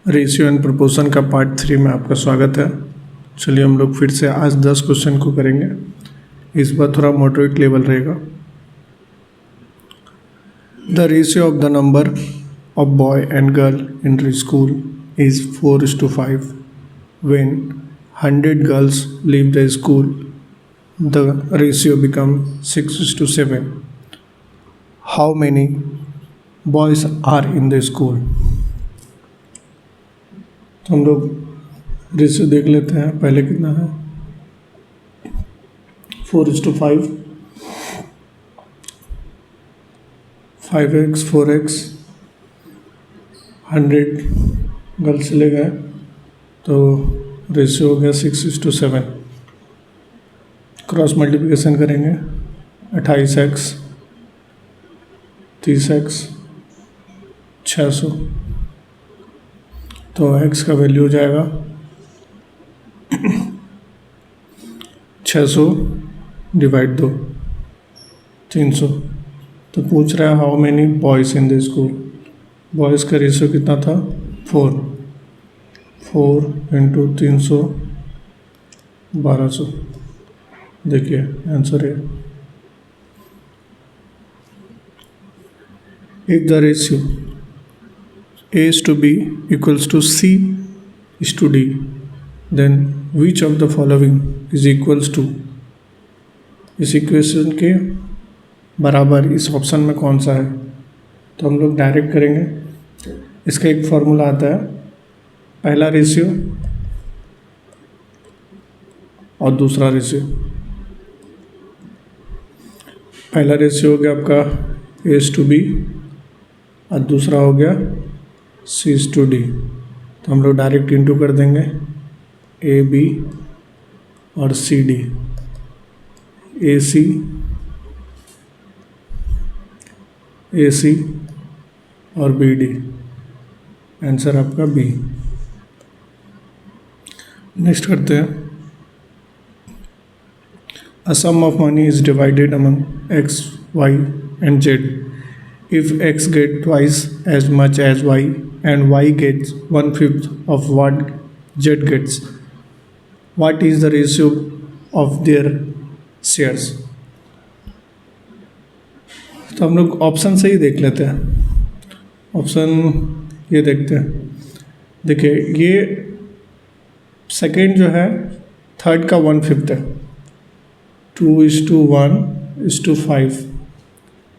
Ratio and proportion का part 3 में आपका स्वागत है। चलिए हम लोग फिर से आज 10 क्वेश्चन को करेंगे। इस बार थोड़ा मॉडरेट लेवल रहेगा। The ratio of the number of boy and girl in school is 4:5। When 100 girls leave the school the ratio become 6:7। How many boys are in the school. तो हम लोग रेशियो देख लेते हैं। पहले कितना है 4:5, 5x 4x, 100 गर्ल्स चले गए तो रेशियो हो गया 6:7। क्रॉस मल्टीप्लिकेशन करेंगे 28x 30x 600। तो x का वैल्यू हो जाएगा 600 डिवाइड 2 300। तो पूछ रहा है how many boys in the school. Boys का रेशियो कितना था 4 × 300 1200। देखिए आंसर है। If the ratio A:B equals to C:D, then which of the following is equals to। इस इक्वेशन के बराबर इस ऑप्शन में कौन सा है। तो हम लोग डायरेक्ट करेंगे। इसका एक फॉर्मूला आता है, पहला रेशियो और दूसरा रेशियो। पहला रेशियो हो गया आपका A:B और दूसरा हो गया C:D। तो हम लोग डायरेक्ट इंटू कर देंगे AB और CD, AC और BD। आंसर आपका B। नेक्स्ट करते हैं। A sum of money is divided among X, Y and Z। If X get twice as much as Y and Y gets 1/5 of what Z gets, what is the ratio of their shares। तो हम लोग option से ही देख लेते हैं। Option ये देखते हैं। देखिए ये सेकेंड जो है थर्ड का 1/5 है, 2:1:5।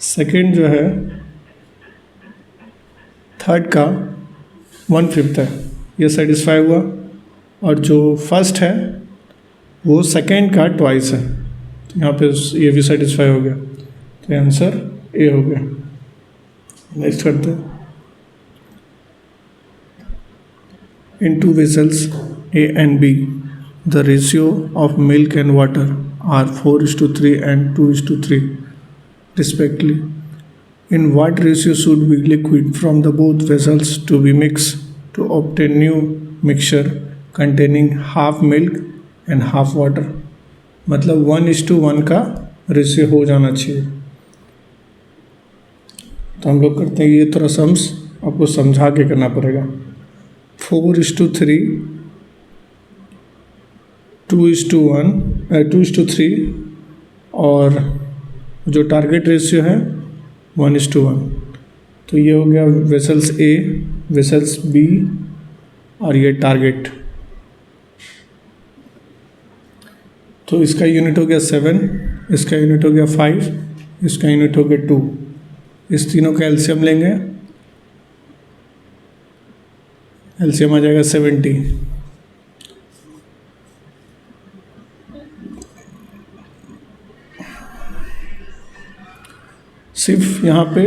सेकेंड जो है थर्ड का 1/5 है, ये सेटिस्फाई हुआ। और जो फर्स्ट है वो सेकेंड का ट्वाइस है, तो यहाँ पे ये भी सेटिस्फाई हो गया। तो आंसर ए हो गया। नेक्स्ट करते हैं। इन 2 vessels A and B, the ratio of milk and water are 4:3 and 2:3 respectively. In what ratio should be liquid from the both vessels to be mixed to obtain new mixture containing half milk and half water। मतलब 1:1 का ratio हो जाना चाहिए। तो हम लोग करते हैं ये थोड़ा सम्स आपको समझा के करना पड़ेगा। 4:3 2:3 और जो टारगेट रेशियो है 1:1। तो ये हो गया वेसल्स A, वेसल्स B और ये टारगेट। तो इसका यूनिट हो गया 7, इसका यूनिट हो गया 5, इसका यूनिट हो गया 2। इस तीनों का एलसीएम लेंगे, एलसीएम आ जाएगा 70। सिर्फ यहाँ पे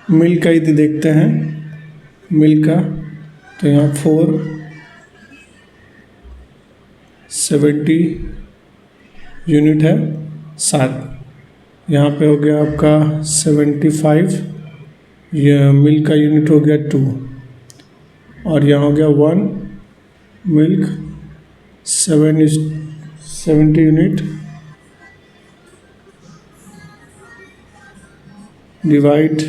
मिल्क का यदि देखते हैं मिल्क का, तो यहाँ 470 यूनिट है 7। यहाँ पे हो गया आपका 75, यह मिल्क का यूनिट हो गया 2 और यहाँ हो गया 1 मिल्क 70 यूनिट डिवाइड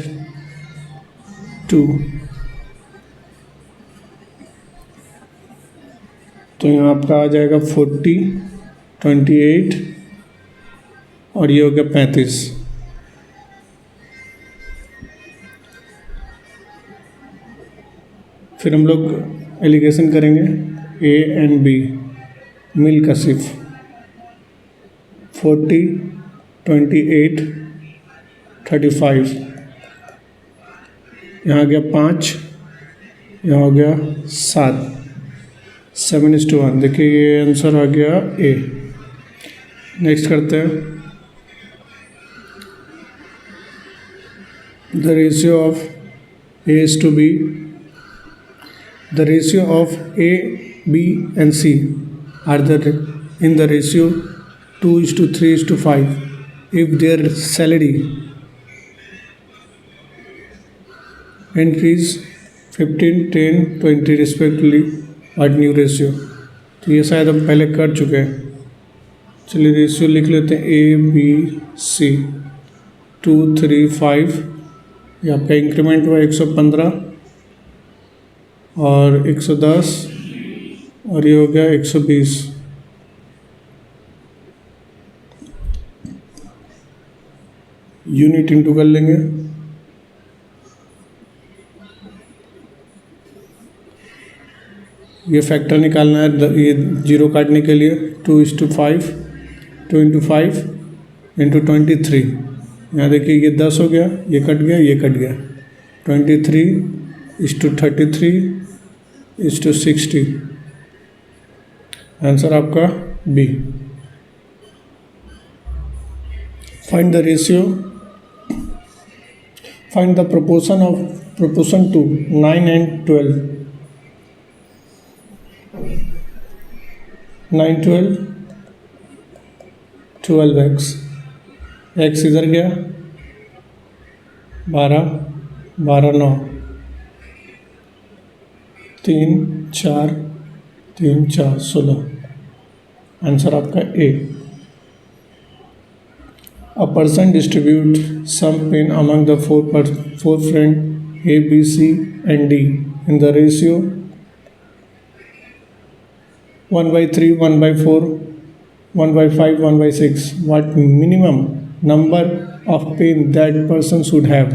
2। तो यहाँ आपका आ जाएगा 40, 28 और ये हो गया 35। फिर हम लोग एलिगेशन करेंगे ए एंड बी, मिल का सिर्फ 40, 28, 35। यहाँ आ गया 5, यहाँ हो गया 7, 7:1। देखिए ये आंसर आ गया ए। नेक्स्ट करते हैं, the ratio of A is to B. The ratio of A, B and C are in the ratio 2:3:5 if their salary increase 15, 10, 20 respectively at new ratio। तो ये शायद हम पहले कर चुके हैं। चलिए रेशियो लिख लेते हैं, A, B, C 2, 3, 5। ये आपका इंक्रीमेंट हुआ 115 और 110 और ये हो गया 120। यूनिट इंटू कर लेंगे। ये फैक्टर निकालना है, ये जीरो काटने के लिए 2:5, 2 × 5 × 23। यहाँ देखिए ये 10 हो गया, ये कट गया, ये कट गया। 23:33:60। आंसर आपका B. Find the ratio, find the proportion to 9 and 12। 9, 12, 12x। x इधर गया, 12, 12, 9, 3, 4, 3, 4, 16। आंसर आपका ए। A person distribute some pen among the four friends A, B, C and D in the ratio 1/3, 1/4, 1/5, 1/6. What minimum number of pen that person should have?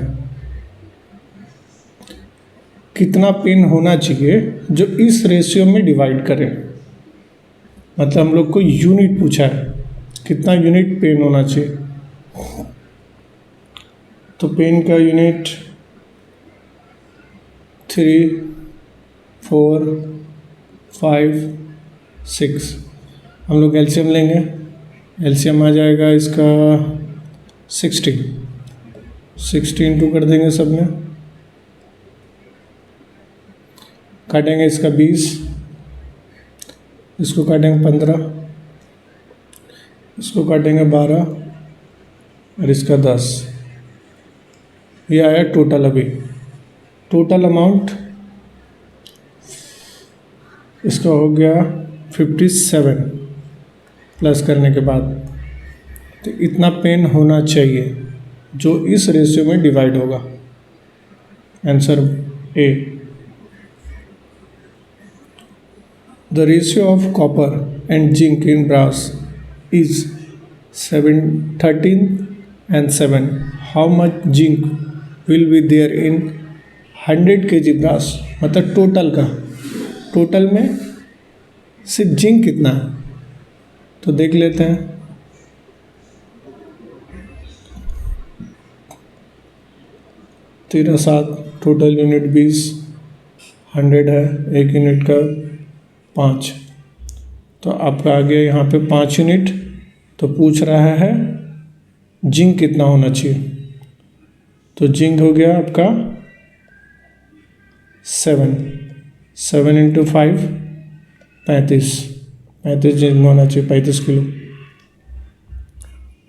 कितना pen होना चाहिए जो इस ratio में divide करे। मतलब हम लोग को यूनिट पूछा है, कितना यूनिट पेन होना चाहिए। तो पेन का यूनिट 3, 4, 5, 6। हम लोग एलसीएम लेंगे। एलसीएम आ जाएगा इसका 60 इंटू कर देंगे सब में। काटेंगे इसका 20, इसको काटेंगे 15, इसको काटेंगे 12 और इसका 10। ये आया टोटल। अभी टोटल अमाउंट इसका हो गया 57 प्लस करने के बाद। तो इतना पेन होना चाहिए जो इस रेशियो में डिवाइड होगा। Answer A. The ratio of copper and zinc in brass is 13 and 7। How much zinc will be there in 100 kg brass. मतलब टोटल में सिर्फ जिंक कितना है, तो देख लेते हैं। तेरह 7, टोटल यूनिट 20, 100 है, एक यूनिट का 5। तो आपका आ गया यहाँ पे 5 यूनिट। तो पूछ रहा है जिंक कितना होना चाहिए। तो जिंक हो गया आपका 7 × 5 35 जिंक होना चाहिए, 35 kilo.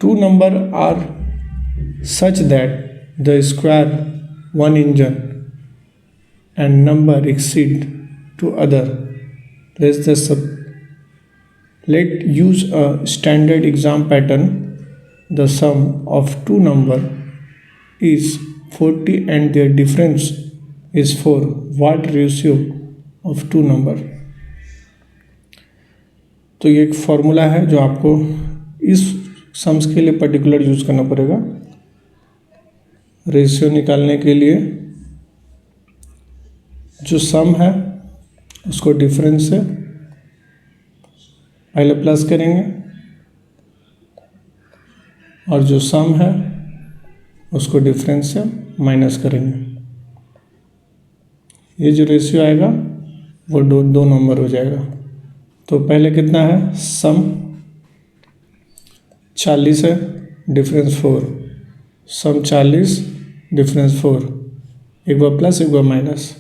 2 number are such that the square one engine and number exceed to other. Let's use a standard exam pattern. The sum of two number is 40 and their difference is 4. What ratio of two number? तो ये एक formula है जो आपको इस sums के लिए particular use करना पड़ेगा। रेशियो निकालने के लिए जो सम है उसको डिफरेंस से पहले प्लस करेंगे और जो सम है उसको डिफरेंस से माइनस करेंगे। ये जो रेशियो आएगा वो दो नंबर हो जाएगा। तो पहले कितना है, सम 40 है, डिफरेंस 4, सम 40 डिफरेंस 4, एक बार प्लस एक बार माइनस।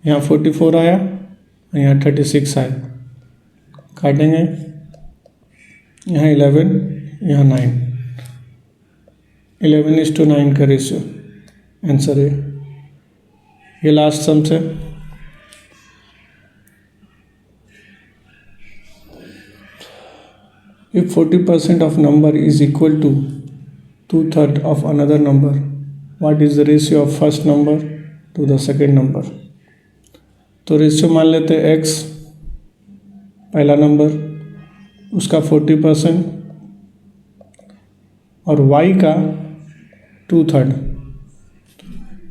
यहाँ 44 आया और यहाँ 36 आया, काटेंगे, यहाँ 11, यहाँ 9, 11:9 का रेशियो आंसर है। ये लास्ट सम से if 40% of number is equal to 2/3 of another number, what is the ratio of first number to the second number? तो रेशियो मान लेते हैं x पहला नंबर, उसका 40% और y का 2/3,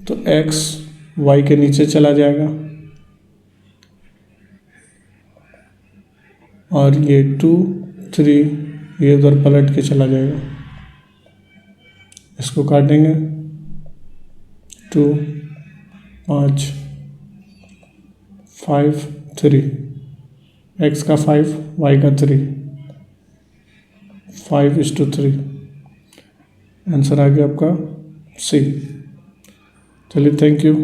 तो x y के नीचे चला जाएगा और ये 2, 3 ये उधर पलट के चला जाएगा। इसको काटेंगे, 2, 5, 5, 3, x का 5, y का 3, 5:3, आंसर आ गया आपका सी। चलिए, थैंक यू।